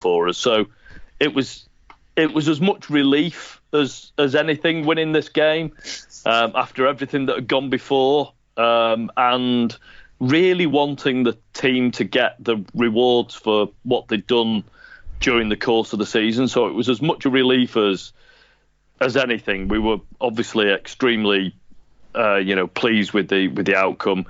for us. So it was as much relief as anything winning this game after everything that had gone before, and really wanting the team to get the rewards for what they'd done during the course of the season. So it was as much a relief as anything. We were obviously extremely pleased with the outcome.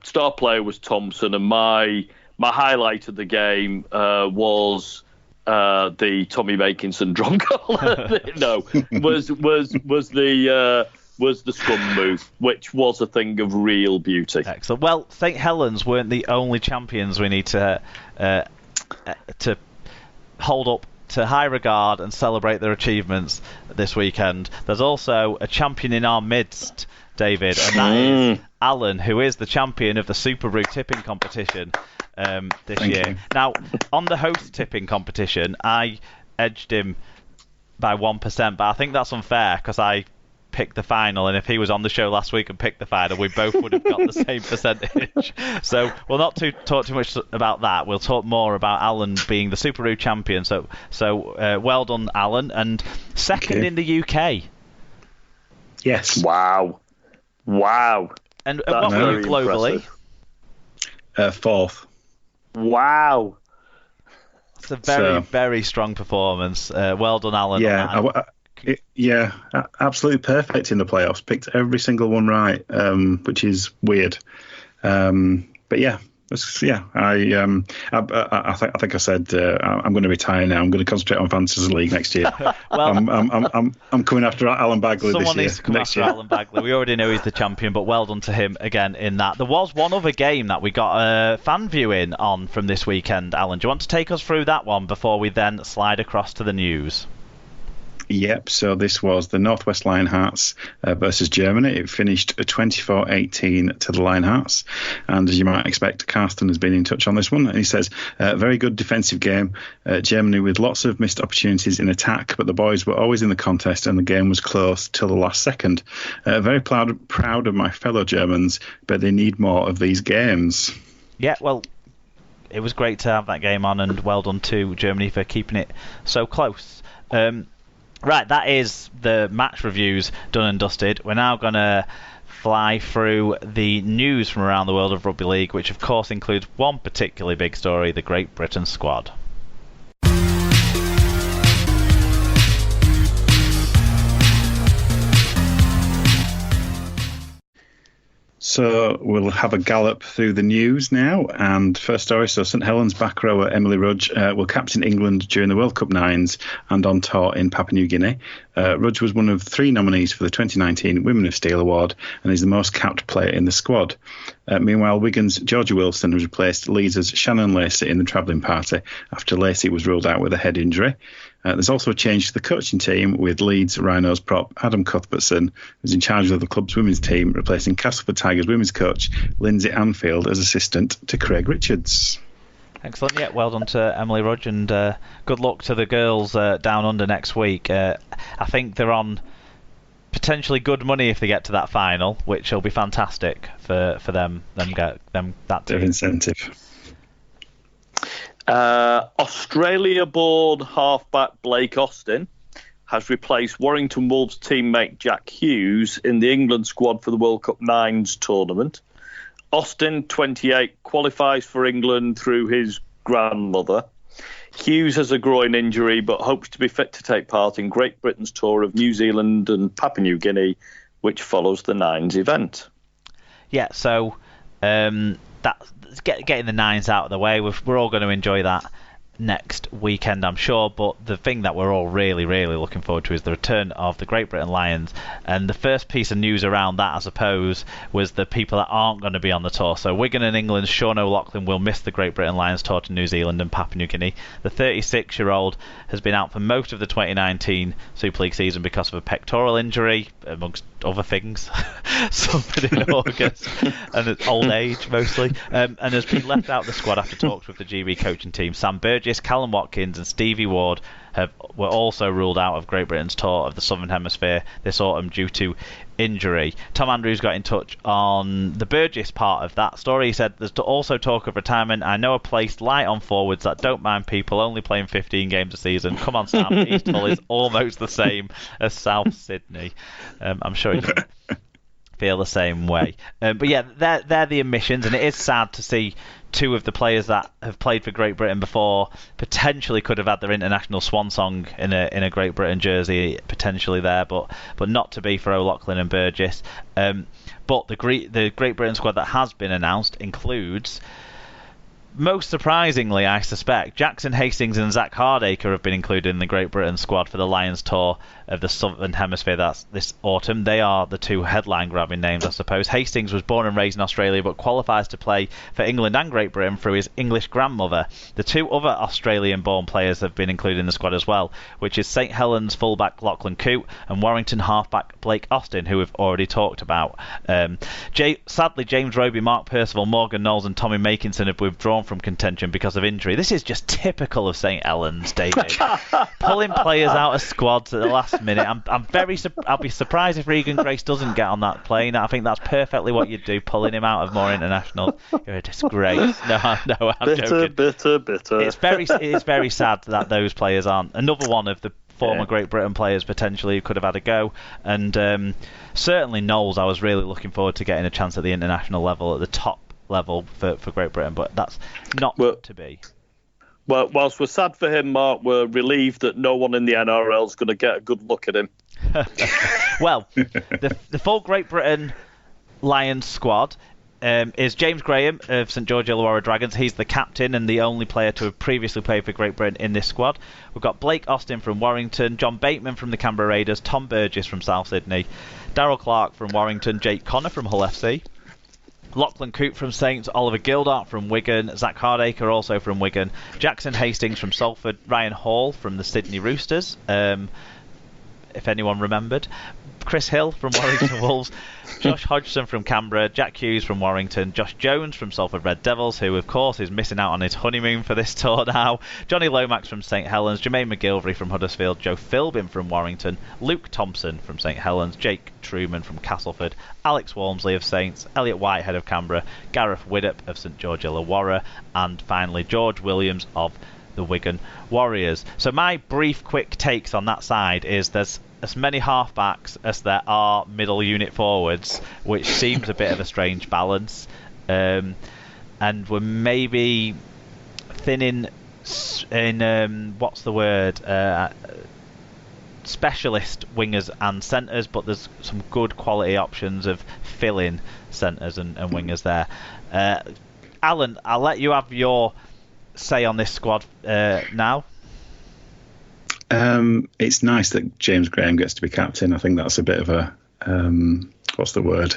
Star player was Thompson, and my highlight of the game was the Tommy Makinson drum goal. No, was the scrum move, which was a thing of real beauty. Excellent. Well, St Helens weren't the only champions we need to hold up to high regard and celebrate their achievements this weekend. There's also a champion in our midst, David, and that is Alan, who is the champion of the Super Brew tipping competition this year. You. Now, on the host tipping competition, I edged him by 1%, but I think that's unfair because I picked the final, and if he was on the show last week and picked the final, we both would have got the same percentage. So we'll not talk too much about that. We'll talk more about Alan being the Super Brew champion. So well done, Alan, and second in the UK. Yes. Wow. And what were you globally? Fourth. Wow. It's a very strong performance. Well done, Alan. Yeah, absolutely perfect in the playoffs. Picked every single one right, which is weird. But yeah, I think I said I'm going to retire now. I'm going to concentrate on Fantasy League next year. Well, I'm coming after Alan Bagley this year. Someone needs to come after Alan Bagley. We already know he's the champion, but well done to him again in that. There was one other game that we got a fan viewing on from this weekend. Alan, do you want to take us through that one before we then slide across to the news? Yep, so this was the Northwest Lionhearts versus Germany. It finished 24-18 to the Lionhearts. And as you might expect, Carsten has been in touch on this one. And he says, very good defensive game. Germany with lots of missed opportunities in attack, but the boys were always in the contest and the game was close till the last second. Very proud of my fellow Germans, but they need more of these games. Yeah, well, it was great to have that game on, and well done to Germany for keeping it so close. Right, that is the match reviews done and dusted. We're now going to fly through the news from around the world of rugby league, which of course includes one particularly big story, the Great Britain squad. So we'll have a gallop through the news now. And first story, so St Helens back rower Emily Rudge will captain England during the World Cup Nines and on tour in Papua New Guinea. Rudge was one of 3 nominees for the 2019 Women of Steel Award and is the most capped player in the squad. Meanwhile, Wigan's Georgia Wilson has replaced Leeds' Shannon Lacey in the travelling party after Lacey was ruled out with a head injury. There's also a change to the coaching team with Leeds Rhinos prop Adam Cuthbertson, who's in charge of the club's women's team, replacing Castleford Tigers women's coach Lindsay Anfield as assistant to Craig Richards. Excellent. Yeah, well done to Emily Rudge, and good luck to the girls down under next week. I think they're on potentially good money if they get to that final, which will be fantastic for them that team. Bit of incentive. Australia-born halfback Blake Austin has replaced Warrington Wolves teammate Jack Hughes in the England squad for the World Cup Nines tournament. Austin, 28, qualifies for England through his grandmother. Hughes has a groin injury but hopes to be fit to take part in Great Britain's tour of New Zealand and Papua New Guinea, which follows the Nines event. Yeah, so getting the Nines out of the way, we're all going to enjoy that next weekend, I'm sure, but the thing that we're all really looking forward to is the return of the Great Britain Lions. And the first piece of news around that, I suppose, was the people that aren't going to be on the tour. So Wigan and England's Sean O'Loughlin will miss the Great Britain Lions tour to New Zealand and Papua New Guinea. The 36-year-old has been out for most of the 2019 Super League season because of a pectoral injury, amongst other things, something in August, and old age mostly, and has been left out of the squad after talks with the GB coaching team. Sam Burgess, Callum Watkins and Stevie Ward were also ruled out of Great Britain's tour of the Southern Hemisphere this autumn due to injury. Tom Andrews got in touch on the Burgess part of that story. He said, there's also talk of retirement. I know a place light on forwards that don't mind people only playing 15 games a season. Come on, Sam. East Hull is almost the same as South Sydney. I'm sure you feel the same way. But yeah, they're the admissions, and it is sad to see two of the players that have played for Great Britain before potentially could have had their international swan song in a Great Britain jersey potentially there, but not to be for O'Loughlin and Burgess. But the Great Britain squad that has been announced includes, most surprisingly, I suspect, Jackson Hastings and Zach Hardacre have been included in the Great Britain squad for the Lions tour of the Southern Hemisphere. That's this autumn. They are the two headline-grabbing names, I suppose. Hastings was born and raised in Australia, but qualifies to play for England and Great Britain through his English grandmother. The two other Australian-born players have been included in the squad as well, which is St Helens fullback Lachlan Coote and Warrington halfback Blake Austin, who we've already talked about. Sadly, James Roby, Mark Percival, Morgan Knowles and Tommy Makinson have withdrawn from contention because of injury. This is just typical of St Helens, David. Pulling players out of squads at the last minute. I'll be surprised if Regan Grace doesn't get on that plane. I think that's perfectly what you'd do, pulling him out of more internationals. You're a disgrace. No, I'm joking. Bitter. It is very sad that those players aren't. Another one of the former Great Britain players potentially who could have had a go, and certainly Knowles. I was really looking forward to getting a chance at the international level, at the top level for Great Britain, but that's not to be. Well, whilst we're sad for him, Mark, we're relieved that no one in the NRL is going to get a good look at him. Well, the full Great Britain Lions squad is James Graham of St George Illawarra Dragons. He's the captain and the only player to have previously played for Great Britain in this squad. We've got Blake Austin from Warrington, John Bateman from the Canberra Raiders, Tom Burgess from South Sydney, Darryl Clark from Warrington, Jake Connor from Hull FC, Lachlan Coote from Saints, Oliver Gildart from Wigan, Zach Hardacre also from Wigan, Jackson Hastings from Salford, Ryan Hall from the Sydney Roosters, if anyone remembered, Chris Hill from Warrington Wolves, Josh Hodgson from Canberra, Jack Hughes from Warrington, Josh Jones from Salford Red Devils, who of course is missing out on his honeymoon for this tour now, Johnny Lomax from St Helens, Jermaine McGilvery from Huddersfield, Joe Philbin from Warrington, Luke Thompson from St Helens, Jake Truman from Castleford, Alex Walmsley of Saints, Elliot Whitehead of Canberra, Gareth Widdop of St George Illawarra, and finally George Williams of the Wigan Warriors. So my brief quick takes on that side is there's as many halfbacks as there are middle unit forwards, which seems a bit of a strange balance, and we're maybe thinning in what's the word, specialist wingers and centres, but there's some good quality options of fill-in centres and wingers there. Alan, I'll let you have your say on this squad now. It's nice that James Graham gets to be captain. I think that's a bit of a what's the word?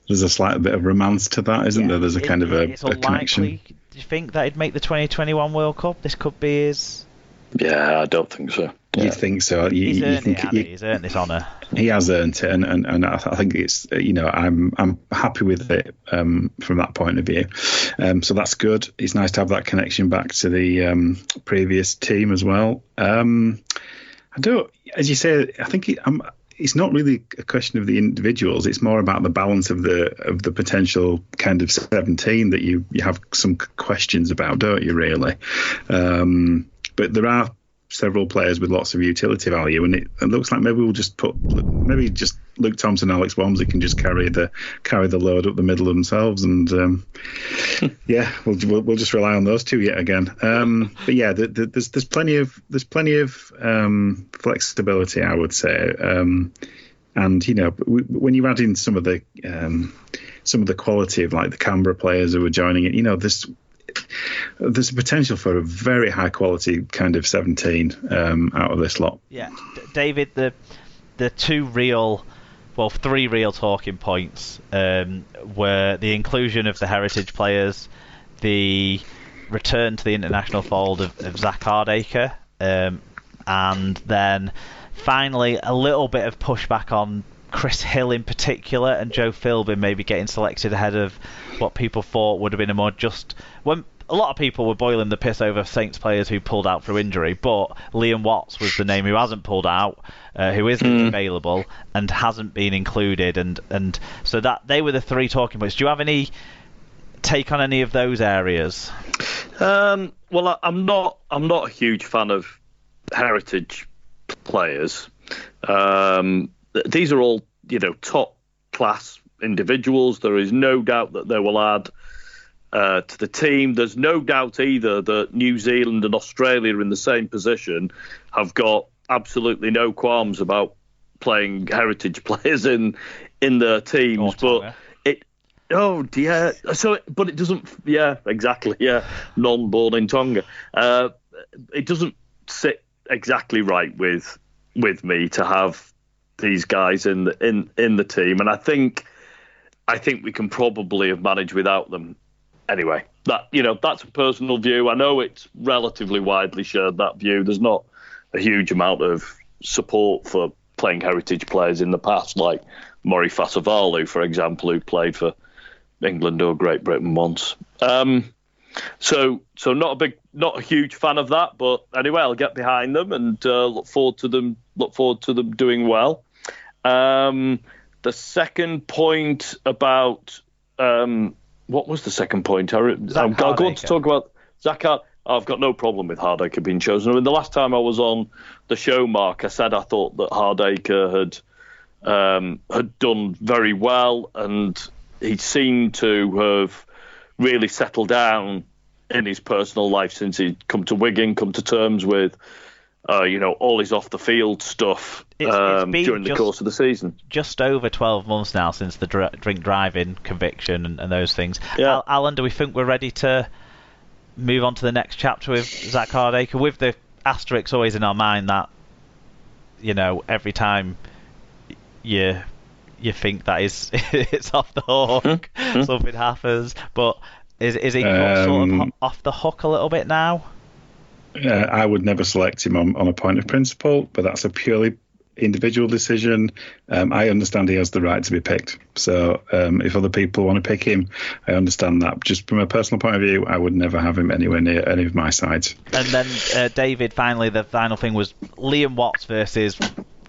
There's a slight bit of romance to that, isn't there? There's a kind of a connection. Do you think that he'd make the 2021 World Cup? This could be his. Yeah, I don't think so. You think so? He's earned this honour. He has earned it, and I think it's, I'm happy with it from that point of view. So that's good. It's nice to have that connection back to the previous team as well. As you say, I think it's not really a question of the individuals. It's more about the balance of the potential kind of 17 that you have some questions about, don't you? Really, but there are several players with lots of utility value, and it looks like maybe we'll just Luke Thompson, Alex Walmsley can just carry the load up the middle themselves, and we'll just rely on those two yet again. But yeah, there's plenty of flexibility, I would say, and when you add in some of the quality of like the Canberra players who are joining it, there's a potential for a very high quality kind of 17 out of this lot. Yeah, David, the three real talking points were the inclusion of the heritage players, the return to the international fold of Zach Hardacre, and then finally a little bit of pushback on Chris Hill in particular, and Joe Philbin maybe getting selected ahead of what people thought would have been a more just. When a lot of people were boiling the piss over Saints players who pulled out through injury, but Liam Watts was the name who hasn't pulled out, who isn't available and hasn't been included, and so that they were the three talking points. Do you have any take on any of those areas? Well, I'm not a huge fan of heritage players. These are all, top class individuals. There is no doubt that they will add to the team. There's no doubt either that New Zealand and Australia in the same position have got absolutely no qualms about playing heritage players in their teams. But but it doesn't. Yeah, exactly. Yeah, non-born in Tonga. It doesn't sit exactly right with me to have these guys in the team, and I think we can probably have managed without them. Anyway, that's a personal view. I know it's relatively widely shared, that view. There's not a huge amount of support for playing heritage players in the past, like Mori Fasavalu, for example, who played for England or Great Britain once. So not a huge fan of that, but anyway, I'll get behind them and look forward to them doing well. The second point about what was the second point? I'm going to talk about Zach. I've got no problem with Hardaker being chosen. I mean, the last time I was on the show, Mark, I said I thought that Hardaker had done very well, and he seemed to have really settled down in his personal life since he'd come to Wigan, come to terms with all his off the field stuff during the course of the season. Just over 12 months now since the drink driving conviction and those things. Yeah. Alan, do we think we're ready to move on to the next chapter with Zach Hardaker, with the asterisk always in our mind that every time you think that it's off the hook, something happens, but is he sort of off the hook a little bit now? I would never select him on a point of principle, but that's a purely individual decision. I understand he has the right to be picked. So if other people want to pick him, I understand that. Just from a personal point of view, I would never have him anywhere near any of my sides. And then, David, finally, the final thing was Liam Watts versus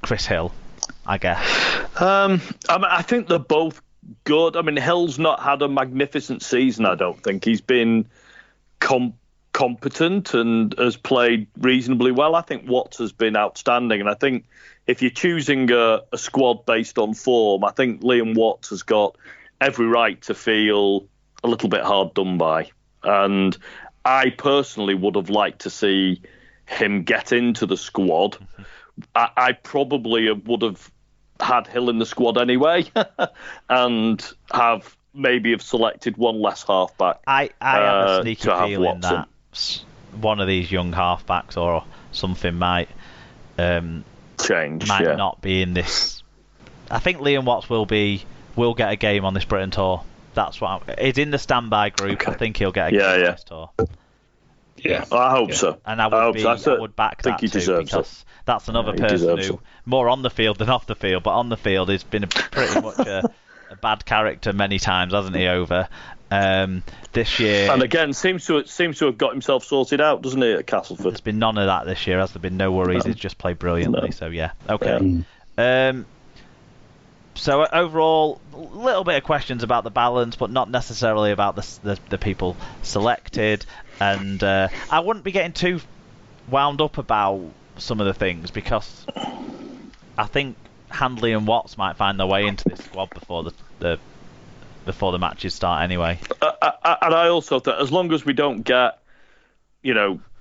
Chris Hill, I guess. I think they're both good. I mean, Hill's not had a magnificent season, I don't think. He's been competent and has played reasonably well. I think Watts has been outstanding, and I think if you're choosing a squad based on form, I think Liam Watts has got every right to feel a little bit hard done by, and I personally would have liked to see him get into the squad. I probably would have had Hill in the squad anyway and have selected one less halfback. I have a sneaky feeling that one of these young halfbacks or something might change. Not be in this. I think Liam Watts will get a game on this Britain tour. That's what he's in the standby group. Okay. I think he'll get a game on this tour. Yeah, I hope so. And I would back that too, because that's another person who more on the field than off the field, but on the field he's been pretty much a bad character many times, hasn't he? Over this year, and again seems to have got himself sorted out, doesn't he, at Castleford? There's been none of that this year. Has there been? No worries. He's just played brilliantly. No. So yeah, okay. Yeah. So overall, a little bit of questions about the balance, but not necessarily about the people selected. And I wouldn't be getting too wound up about some of the things, because I think Handley and Watts might find their way into this squad before the matches start anyway. And I also think, as long as we don't get,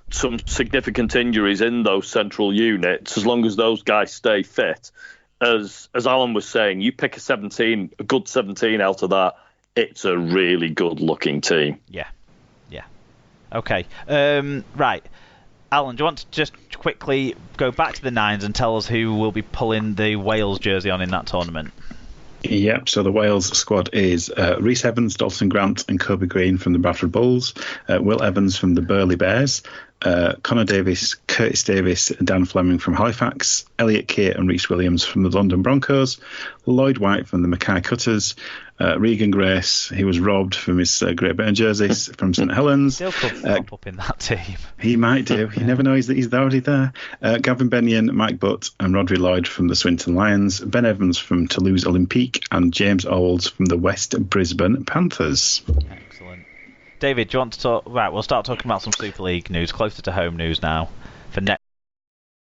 some significant injuries in those central units, as long as those guys stay fit, as Alan was saying, you pick a good 17 out of that, it's a really good looking team. Yeah. Okay. Right. Alan, do you want to just quickly go back to the Nines and tell us who will be pulling the Wales jersey on in that tournament? Yep, so the Wales squad is Rhys Evans, Dalton Grant and Kobe Green from the Bradford Bulls, Will Evans from the Burley Bears, Connor Davis, Curtis Davis and Dan Fleming from Halifax, Elliot Keir and Rhys Williams from the London Broncos, Lloyd White from the Mackay Cutters, Regan Grace, he was robbed from his Great Britain jerseys from St Helens. Still could pop up in that team. He might do. You never know. He's already there. Gavin Bennion, Mike Butt, and Rodri Lloyd from the Swinton Lions. Ben Evans from Toulouse Olympique, and James Olds from the West Brisbane Panthers. Excellent. David, do you want to talk? Right, we'll start talking about some Super League news, closer to home news now for next.